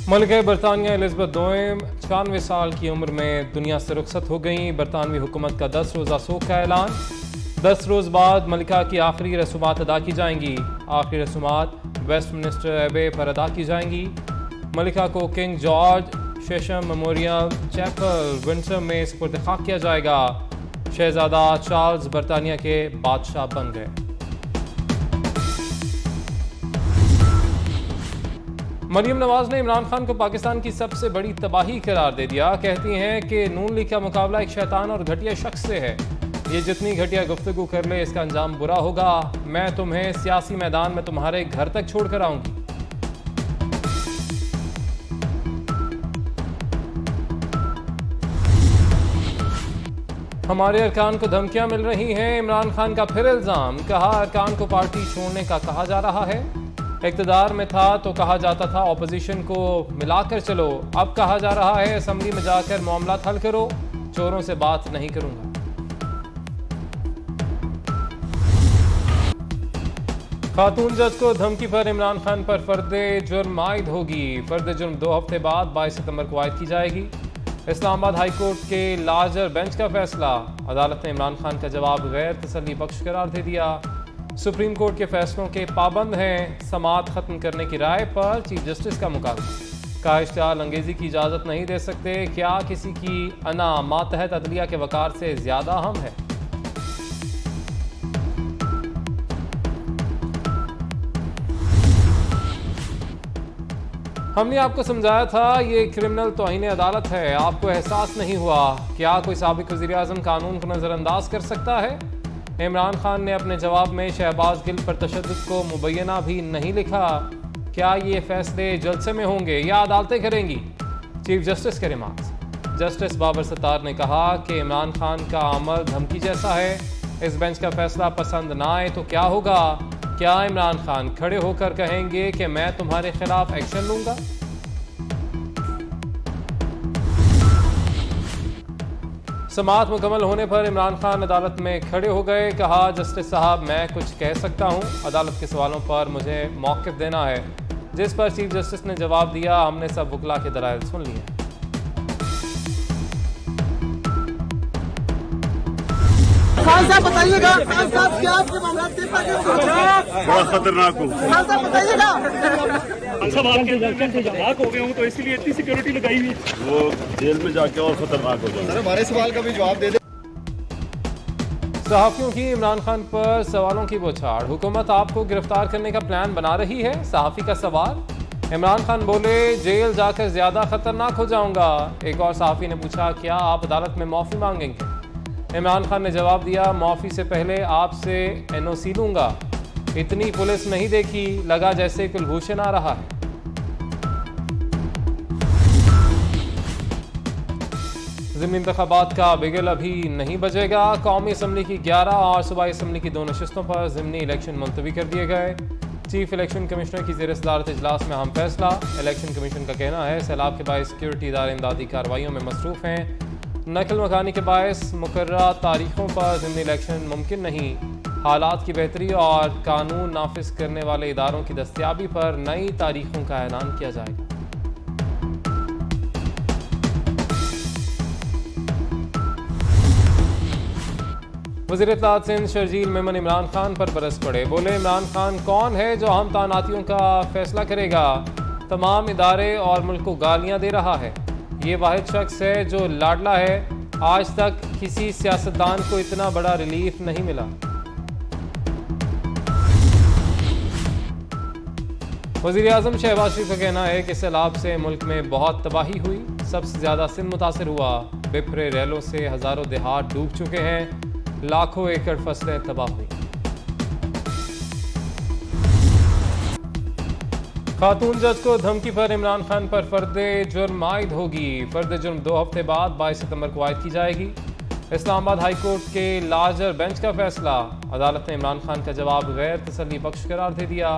मलिका बरतानिया एलिज़ाबेथ दोम 96 साल की उम्र में दुनिया से रुखसत हो गई। बरतानवी हुकूमत का 10 रोज़ा सोग का ऐलान। 10 रोज़ बाद मलिका की आखिरी रसूमात अदा की जाएंगी। आखिरी रसूमात वेस्टमिनिस्टर एबे पर अदा की जाएंगी। मलिका को किंग जॉर्ज शेशम मेमोरियल चैपल विंडसर में सुपुर्द खाक किया जाएगा। शहजादा चार्ल्स बरतानिया के बादशाह बन गए। मरियम नवाज ने इमरान खान को पाकिस्तान की सबसे बड़ी तबाही करार दे दिया। कहती हैं कि नून लीग का मुकाबला एक शैतान और घटिया शख्स से है। ये जितनी घटिया गुफ्तगू कर ले इसका अंजाम बुरा होगा। मैं तुम्हें सियासी मैदान में तुम्हारे घर तक छोड़ कर आऊंगी। हमारे अरकान को धमकियां मिल रही हैं। इमरान खान का फिर इल्जाम। कहा अरकान को पार्टी छोड़ने का कहा जा रहा है। इक़्तिदार में था तो कहा जाता था ऑपोजिशन को मिलाकर चलो। अब कहा जा रहा है असेंबली में जाकर मामला हल करो। चोरों से बात नहीं करूंगा। खातून जज को धमकी पर इमरान खान पर फर्द जुर्म आयद होगी। फर्द जुर्म 2 हफ्ते बाद 22 सितंबर को आयद की जाएगी। इस्लामाबाद हाई कोर्ट के लार्जर बेंच का फैसला। अदालत ने इमरान खान का जवाब गैर तसल्ली बख्श करार दे दिया। सुप्रीम कोर्ट के फैसलों के पाबंद हैं। समाअत खत्म करने की राय पर चीफ जस्टिस का मुकाबला। कहा इश्तिहाल अंगेजी की इजाज़त नहीं दे सकते। क्या किसी की अना मातहत अदलिया के वकार से ज़्यादा अहम है? हमने आपको समझाया था ये क्रिमिनल तौहीन अदालत है। आपको एहसास नहीं हुआ। क्या कोई साबिक वज़ीर आज़म कानून को नज़रअंदाज कर सकता है? इमरान खान ने अपने जवाब में शहबाज गिल पर तशद्दुद को मुबैना भी नहीं लिखा। क्या ये फैसले जलसे में होंगे या अदालतें करेंगी? चीफ जस्टिस के रिमार्क्स। जस्टिस बाबर सत्तार ने कहा कि इमरान खान का अमल धमकी जैसा है। इस बेंच का फैसला पसंद ना आए तो क्या होगा? क्या इमरान खान खड़े होकर कहेंगे कि मैं तुम्हारे खिलाफ एक्शन लूंगा? समाअत मुकम्मल होने पर इमरान खान अदालत में खड़े हो गए। कहा जस्टिस साहब मैं कुछ कह सकता हूं। अदालत के सवालों पर मुझे मौक़िफ़ देना है। जिस पर चीफ जस्टिस ने जवाब दिया हमने सब वकला के दलाइल सुन लिए। खान साहब बताइएगा, खान साहब क्या आपके मामला बड़ा खतरनाक हो। खान साहब बताइएगा। सब आपके इलेक्शन से जवाब हो गए हूँ तो इसलिए इतनी सिक्योरिटी लगाई हुई। वो जेल में जाके और खतरनाक हो जाए। हमारे सवाल का भी जवाब दे दे। सहाफ़ियों की इमरान खान पर सवालों की बौछार। हुकूमत आपको गिरफ्तार करने का प्लान बना रही है। सहाफ़ी का सवाल। इमरान खान बोले जेल जाकर ज्यादा खतरनाक हो जाऊंगा। एक और सहाफ़ी ने पूछा क्या आप अदालत में माफ़ी मांगेंगे? इमरान खान ने जवाब दिया माफ़ी से पहले आपसे NOC लूंगा। इतनी पुलिस नहीं देखी, लगा जैसे कुलभूषण आ रहा है। ज़िमनी इंतखाबात का बिगल अभी नहीं बजेगा। कौमी असम्बली की 11 और सूबाई असम्बली की 2 नशिस्तों पर ज़िमनी इलेक्शन मुलतवी कर दिए गए। चीफ इलेक्शन कमिश्नर की ज़ेर सदारत इजलास में अहम फैसला। इलेक्शन कमीशन का कहना है सैलाब के बायस सिक्योरिटी इदारे इमदादी कार्रवाइयों में मसरूफ़ हैं। नकल मकानी के बायस मुकर्ररा तारीखों पर ज़िमनी इलेक्शन मुमकिन नहीं। हालात की बेहतरी और कानून नाफिज करने वाले इदारों की दस्तयाबी पर नई तारीखों का ऐलान किया जाएगा। वज़ीर इत्तलात सिंध शर्जील मेमन इमरान खान पर बरस पड़े। बोले इमरान खान कौन है जो अहम तानातियों का फैसला करेगा? तमाम इदारे और मुल्क को गालियां दे रहा है। ये वाहिद शख्स है जो लाडला है। आज तक किसी सियासतदान को इतना बड़ा रिलीफ नहीं मिला। वज़ीर आज़म शहबाज शरीफ का कहना है कि सैलाब से मुल्क में बहुत तबाही हुई। सबसे ज़्यादा सिंध मुतासर हुआ। बिफरे रेलों से हज़ारों देहात डूब चुके हैं। लाखों एकड़ फसलें तबाह हुई। खातून जज को धमकी पर इमरान खान पर फर्द जुर्म आयद होगी। फर्द जुर्म 2 हफ्ते बाद 22 सितंबर को आयद की जाएगी। इस्लामाबाद हाई कोर्ट के लार्जर बेंच का फैसला। अदालत ने इमरान खान का जवाब गैर तसल्ली बख्श करार दे दिया।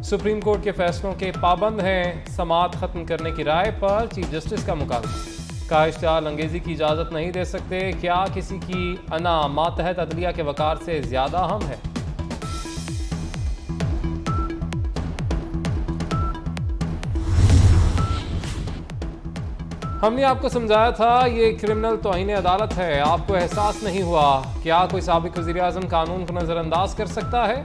सुप्रीम कोर्ट के फैसलों के पाबंद हैं। समाअत खत्म करने की राय पर चीफ जस्टिस का मुकाबला। कहा इश्तिहाल अंगेजी की इजाज़त नहीं दे सकते। क्या किसी की अना मातहत अदलिया के वकार से ज़्यादा अहम है? हमने आपको समझाया था ये क्रिमिनल तौहीन अदालत है, आपको एहसास नहीं हुआ। क्या कोई साबिक वज़ीर आज़म कानून को नज़रअंदाज कर सकता है?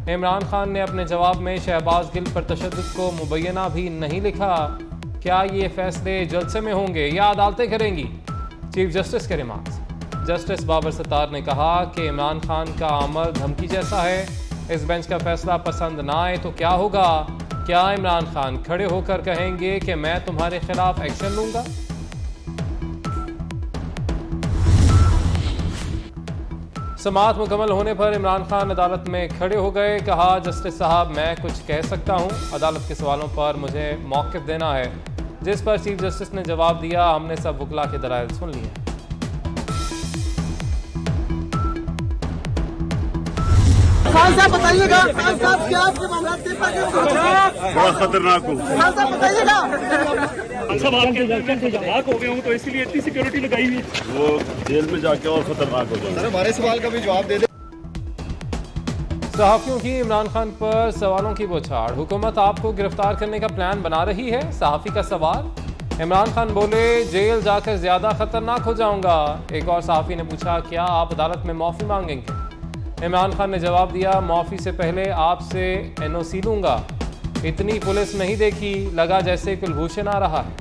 इमरान खान ने अपने जवाब में शहबाज गिल पर तशद्दुद को मुबैना भी नहीं लिखा। क्या ये फैसले जलसे में होंगे या अदालतें करेंगी? चीफ जस्टिस के रिमार्क्स। जस्टिस बाबर सत्तार ने कहा कि इमरान खान का अमल धमकी जैसा है। इस बेंच का फैसला पसंद ना आए तो क्या होगा? क्या इमरान खान खड़े होकर कहेंगे कि मैं तुम्हारे खिलाफ एक्शन लूंगा? समाअत मुकम्मल होने पर इमरान खान अदालत में खड़े हो गए। कहा, जस्टिस साहब मैं कुछ कह सकता हूं, अदालत के सवालों पर मुझे मौक़िफ़ देना है। जिस पर चीफ जस्टिस ने जवाब दिया, हमने सब वकला के दलाइल सुन लिए। खान साहब बताइएगा, खान साहब क्या आपके मामला बड़ा खतरनाक हो। खान साहब बताइएगा। सब आपके खतरनाक हो गए हूँ तो इसलिए इतनी सिक्योरिटी लगाई हुई है। वो जेल में जाके और खतरनाक हो जाएंगे। सर हमारे सवाल का भी जवाब दे दे। सहाफ़ियों की इमरान खान पर सवालों की बौछार। हुकूमत आपको गिरफ्तार करने का प्लान बना रही है? सहाफ़ी का सवाल। इमरान खान बोले, जेल जाकर ज़्यादा खतरनाक हो जाऊंगा। एक और सहाफ़ी ने पूछा, क्या आप अदालत में माफ़ी मांगेंगे? इमरान खान ने जवाब दिया, माफ़ी से पहले आपसे NOC लूँगा। इतनी पुलिस नहीं देखी, लगा जैसे कुलभूषण आ रहा है।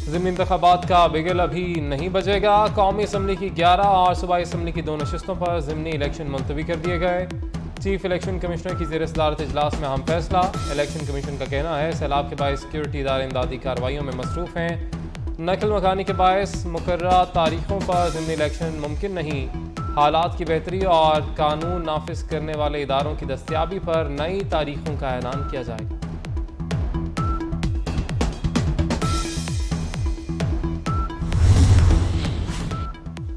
ज़िमनी इंतखाबात का बिगल अभी नहीं बजेगा। कौमी असम्बली की 11 और सूबाई असम्बली की 2 नशिस्तों पर ज़िमनी इलेक्शन मुलतवी कर दिए गए। चीफ इलेक्शन कमिश्नर की ज़ेर सदारत इजलास में अहम फैसला। इलेक्शन कमीशन का कहना है, सैलाब के बायस सिक्योरिटी इदारे इमदादी कार्रवाइयों में मसरूफ़ हैं। नकल मकानी के बायस मुकर्ररा तारीखों पर ज़िमनी इलेक्शन मुमकिन नहीं। हालात की बेहतरी और कानून नाफिज करने वाले इदारों की दस्तयाबी पर नई तारीखों का ऐलान किया जाएगा।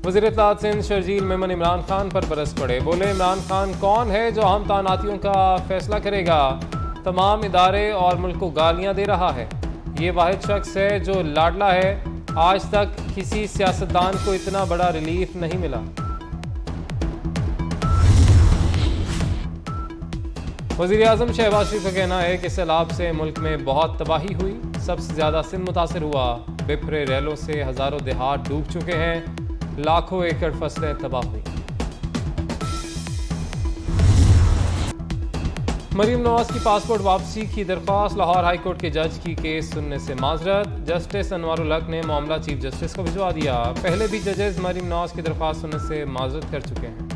वज़ीर इत्तलात सिंध शर्जील मेमन इमरान खान पर बरस पड़े। बोले, इमरान खान कौन है जो हम तानातियों का फैसला करेगा? तमाम इदारे और मुल्क को गालियां दे रहा है। ये वाहिद शख्स है जो लाडला है। आज तक किसी सियासतदान को इतना बड़ा रिलीफ नहीं मिला। वज़ीर आज़म शहबाज शरीफ का कहना है कि सैलाब से मुल्क में बहुत तबाही हुई। सबसे ज़्यादा सिंध मुतासर हुआ। बिफरे रेलों से हज़ारों देहात डूब चुके हैं। लाखों एकड़ फसलें तबाह हुई। मरीम नवाज की पासपोर्ट वापसी की दरख्वास्त। लाहौर हाई कोर्ट के जज की केस सुनने से माजरत। जस्टिस अनवारुल हक ने मामला चीफ जस्टिस को भिजवा दिया। पहले भी जजेस मरीम नवाज की दरख्वास्त सुनने से माजरत कर चुके हैं।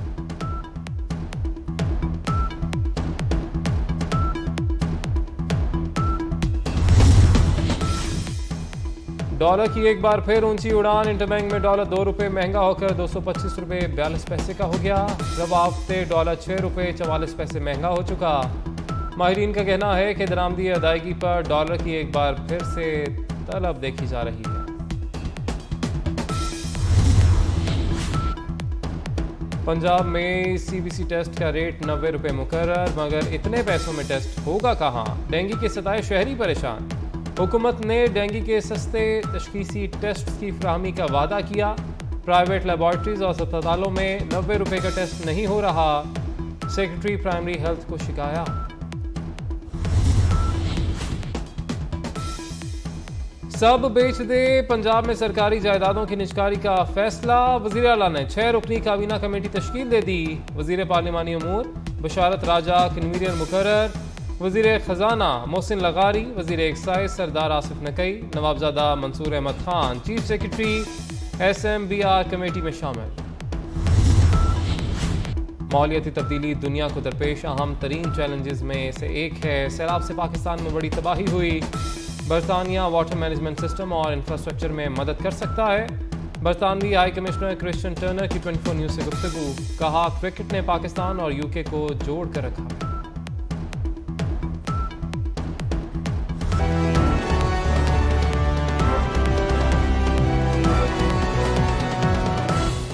डॉलर की एक बार फिर ऊंची उड़ान। इंटरबैंक में डॉलर 2 रुपये महंगा होकर 225 रुपये 42 पैसे का हो गया। रबा हफ्ते डॉलर 6 रुपये 44 पैसे महंगा हो चुका। माहिरीन का कहना है कि दरामदी अदायगी पर डॉलर की एक बार फिर से तलब देखी जा रही है। पंजाब में CBC टेस्ट का रेट 90 रुपये मुकर्रर, मगर इतने पैसों में टेस्ट होगा कहाँ? डेंगू के सताए शहरी परेशान। हुकूमत ने डेंगू के सस्ते तशखीसी टेस्ट की फराहमी का वादा किया। प्राइवेट लेबॉर्ट्रीज और अस्पतालों में 90 रुपये का टेस्ट नहीं हो रहा। सेक्रेटरी प्राइमरी हेल्थ को शिकायत। सब बेच दे, पंजाब में सरकारी जायदादों की निजकारी का फैसला। वज़ीर आला ने 6 रुकनी काबीना कमेटी तश्कील दे दी। वज़ीर पार्लिमानी अमूर बशारत राजा कन्वीनर मुकर्रर। वज़ीर ख़जाना मोहसिन लगारी, वज़ीर excise Sardar Asif Nakai, Nawabzada Mansoor Ahmed Khan chief secretary SMBR committee में शामिल। मालियाती तब्दीली दुनिया को दरपेश अहम तरीन चैलेंजेस में से एक है। सैलाब से पाकिस्तान में बड़ी तबाही हुई। बरतानिया वाटर मैनेजमेंट सिस्टम और इंफ्रास्ट्रक्चर में मदद कर सकता है। बरतानवी हाई कमिश्नर क्रिश्चियन टर्नर की 24 न्यूज़ से गुफ्तगू। कहा, क्रिकेट ने पाकिस्तान और UK को जोड़ कर रखा।